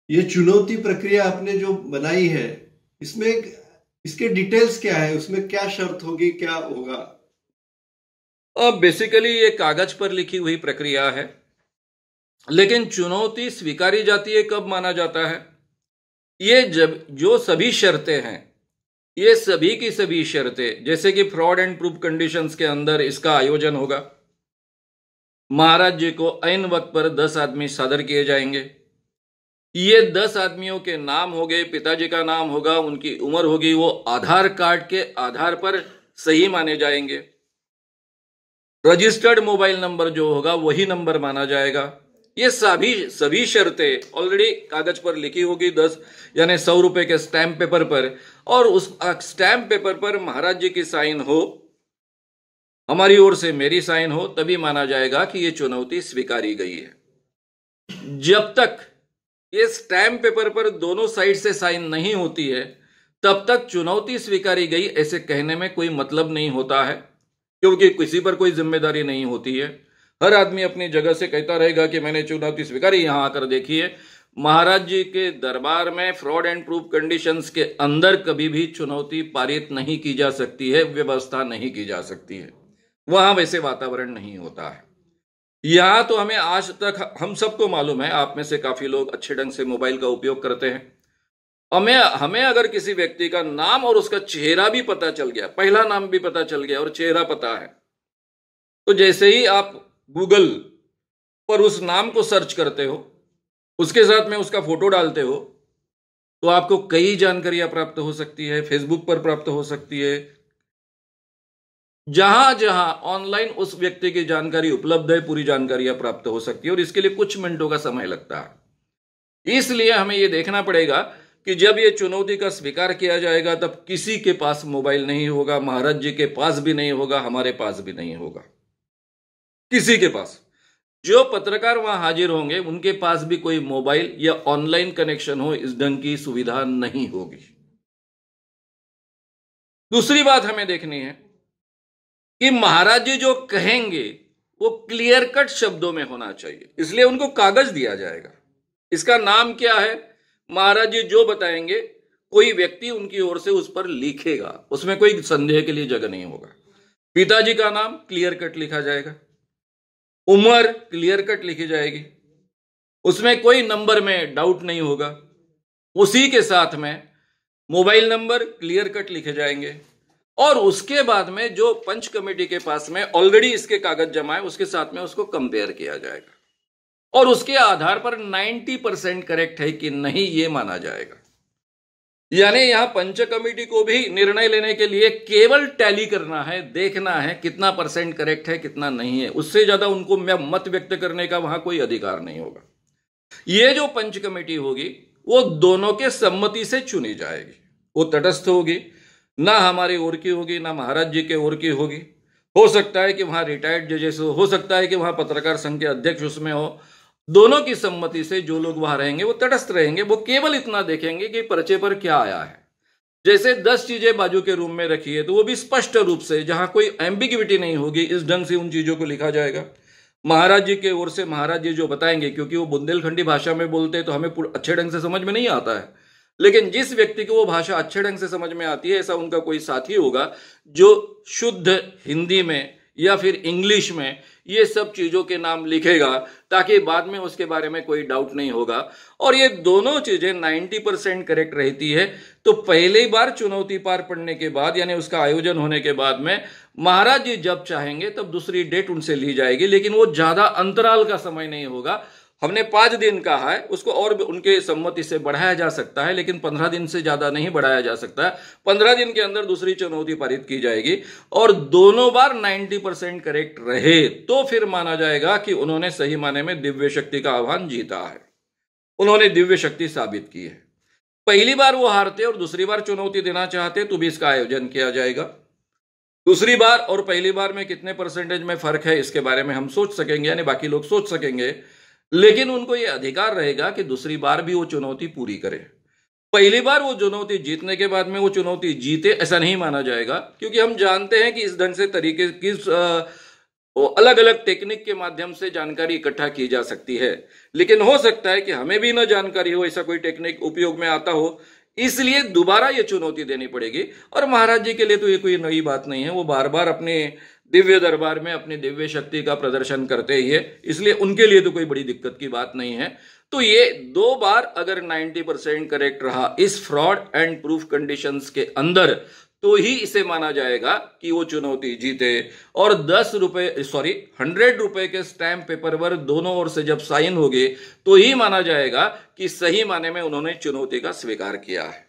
ये चुनौती प्रक्रिया आपने जो बनाई है, इसमें इसके डिटेल्स क्या है, उसमें क्या शर्त होगी, क्या होगा? अब बेसिकली ये कागज पर लिखी हुई प्रक्रिया है, लेकिन चुनौती स्वीकारी जाती है कब माना जाता है? ये जब जो सभी शर्तें हैं, ये सभी की सभी शर्तें, जैसे कि फ्रॉड एंड प्रूफ कंडीशंस के अंदर इसका आयोजन होगा, महाराज जी को ऐन वक्त पर 10 आदमी सादर किए जाएंगे, ये 10 आदमियों के नाम हो गए, पिताजी का नाम होगा, उनकी उम्र होगी, वो आधार कार्ड के आधार पर सही माने जाएंगे, रजिस्टर्ड मोबाइल नंबर जो होगा वही नंबर माना जाएगा। ये सभी शर्तें ऑलरेडी कागज पर लिखी होगी, 10 यानी 100 रुपए के स्टैंप पेपर पर, और उस स्टैंप पेपर पर महाराज जी की साइन हो, हमारी ओर से मेरी साइन हो, तभी माना जाएगा कि ये चुनौती स्वीकारी गई है। जब तक ये स्टैंप पेपर पर दोनों साइड से साइन नहीं होती है, तब तक चुनौती स्वीकारी गई ऐसे कहने में कोई मतलब नहीं होता है, क्योंकि किसी पर कोई जिम्मेदारी नहीं होती है। हर आदमी अपनी जगह से कहता रहेगा कि मैंने चुनौती स्वीकारी। यहां आकर देखिए, महाराज जी के दरबार में फ्रॉड एंड प्रूफ कंडीशंस के अंदर कभी भी चुनौती पारित नहीं की जा सकती है, व्यवस्था नहीं की जा सकती है, वहां वैसे वातावरण नहीं होता है। यहां तो हमें आज तक, हम सबको मालूम है, आप में से काफी लोग अच्छे ढंग से मोबाइल का उपयोग करते हैं। हमें हमें अगर किसी व्यक्ति का नाम और उसका चेहरा भी पता चल गया, पहला नाम भी पता चल गया और चेहरा पता है, तो जैसे ही आप गूगल पर उस नाम को सर्च करते हो, उसके साथ में उसका फोटो डालते हो, तो आपको कई जानकारियां प्राप्त हो सकती है, फेसबुक पर प्राप्त हो सकती है, जहां जहां ऑनलाइन उस व्यक्ति की जानकारी उपलब्ध है, पूरी जानकारियां प्राप्त हो सकती है, और इसके लिए कुछ मिनटों का समय लगता है। इसलिए हमें यह देखना पड़ेगा कि जब यह चुनौती का स्वीकार किया जाएगा, तब किसी के पास मोबाइल नहीं होगा, महाराज जी के पास भी नहीं होगा, हमारे पास भी नहीं होगा, किसी के पास। जो पत्रकार वहां हाजिर होंगे, उनके पास भी कोई मोबाइल या ऑनलाइन कनेक्शन हो, इस ढंग की सुविधा नहीं होगी। दूसरी बात हमें देखनी है कि महाराज जी जो कहेंगे वो क्लियर कट शब्दों में होना चाहिए, इसलिए उनको कागज दिया जाएगा। इसका नाम क्या है? महाराज जी जो बताएंगे, कोई व्यक्ति उनकी ओर से उस पर लिखेगा, उसमें कोई संदेह के लिए जगह नहीं होगा। पिताजी का नाम क्लियर कट लिखा जाएगा, उम्र क्लियर कट लिखी जाएगी, उसमें कोई नंबर में डाउट नहीं होगा। उसी के साथ में मोबाइल नंबर क्लियर कट लिखे जाएंगे, और उसके बाद में जो पंच कमेटी के पास में ऑलरेडी इसके कागज जमा है, उसके साथ में उसको कंपेयर किया जाएगा, और उसके आधार पर 90% करेक्ट है कि नहीं, ये माना जाएगा। यानी यहां पंच कमेटी को भी निर्णय लेने के लिए केवल टैली करना है, देखना है कितना परसेंट करेक्ट है, कितना नहीं है, उससे ज्यादा उनको मत व्यक्त करने का वहां कोई अधिकार नहीं होगा। ये जो पंच कमेटी होगी, वो दोनों के सम्मति से चुनी जाएगी, वो तटस्थ होगी, ना हमारी ओर की होगी, ना महाराज जी के ओर की होगी। हो सकता है कि वहां रिटायर्ड जजेस हो सकता है कि वहां पत्रकार संघ के अध्यक्ष उसमें हो। दोनों की सम्मति से जो लोग वहां रहेंगे वो तटस्थ रहेंगे, वो केवल इतना देखेंगे कि पर्चे पर क्या आया है। जैसे 10 चीजें बाजू के रूम में रखी है, तो वो भी स्पष्ट रूप से, जहां कोई एम्बिग्विटी नहीं होगी, इस ढंग से उन चीजों को लिखा जाएगा। महाराज जी के ओर से महाराज जी जो बताएंगे, क्योंकि वो बुंदेलखंडी भाषा में बोलते हैं, तो हमें अच्छे ढंग से समझ में नहीं आता है, लेकिन जिस व्यक्ति को वो भाषा अच्छे ढंग से समझ में आती है, ऐसा उनका कोई साथी होगा जो शुद्ध हिंदी में या फिर इंग्लिश में ये सब चीजों के नाम लिखेगा, ताकि बाद में उसके बारे में कोई डाउट नहीं होगा। और ये दोनों चीजें 90% करेक्ट रहती है, तो पहली बार चुनौती पार पड़ने के बाद, यानी उसका आयोजन होने के बाद में महाराज जी जब चाहेंगे तब दूसरी डेट उनसे ली जाएगी, लेकिन वो ज्यादा अंतराल का समय नहीं होगा। हमने 5 दिन कहा है, उसको और उनके सम्मति से बढ़ाया जा सकता है, लेकिन 15 दिन से ज्यादा नहीं बढ़ाया जा सकता। 15 दिन के अंदर दूसरी चुनौती पारित की जाएगी, और दोनों बार 90% करेक्ट रहे तो फिर माना जाएगा कि उन्होंने सही माने में दिव्य शक्ति का आह्वान जीता है, उन्होंने दिव्य शक्ति साबित की है। पहली बार वो हारते और दूसरी बार चुनौती देना चाहते तो भी इसका आयोजन किया जाएगा। दूसरी बार और पहली बार में कितने परसेंटेज में फर्क है, इसके बारे में हम सोच सकेंगे, यानी बाकी लोग सोच सकेंगे, लेकिन उनको यह अधिकार रहेगा कि दूसरी बार भी वो चुनौती पूरी करे। पहली बार वो चुनौती जीतने के बाद में वो चुनौती जीते, ऐसा नहीं माना जाएगा, क्योंकि हम जानते हैं कि इस ढंग से तरीके किस वो अलग अलग टेक्निक के माध्यम से जानकारी इकट्ठा की जा सकती है, लेकिन हो सकता है कि हमें भी न जानकारी हो, ऐसा कोई टेक्निक उपयोग में आता हो, इसलिए दोबारा ये चुनौती देनी पड़ेगी। और महाराज जी के लिए तो ये कोई नई बात नहीं है, वो बार बार अपने दिव्य दरबार में अपनी दिव्य शक्ति का प्रदर्शन करते ही है, इसलिए उनके लिए तो कोई बड़ी दिक्कत की बात नहीं है। तो ये 2 बार अगर 90% करेक्ट रहा इस फ्रॉड एंड प्रूफ कंडीशंस के अंदर, तो ही इसे माना जाएगा कि वो चुनौती जीते। और 100 रुपए के स्टैंप पेपर पर दोनों ओर से जब साइन हो गए, तो ही माना जाएगा कि सही माने में उन्होंने चुनौती का स्वीकार किया है।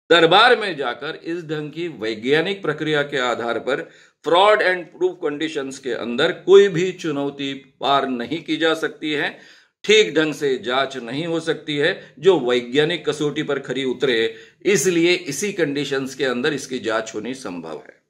दरबार में जाकर इस ढंग की वैज्ञानिक प्रक्रिया के आधार पर फ्रॉड एंड प्रूफ कंडीशंस के अंदर कोई भी चुनौती पार नहीं की जा सकती है, ठीक ढंग से जांच नहीं हो सकती है जो वैज्ञानिक कसौटी पर खरी उतरे, इसलिए इसी कंडीशंस के अंदर इसकी जांच होनी संभव है।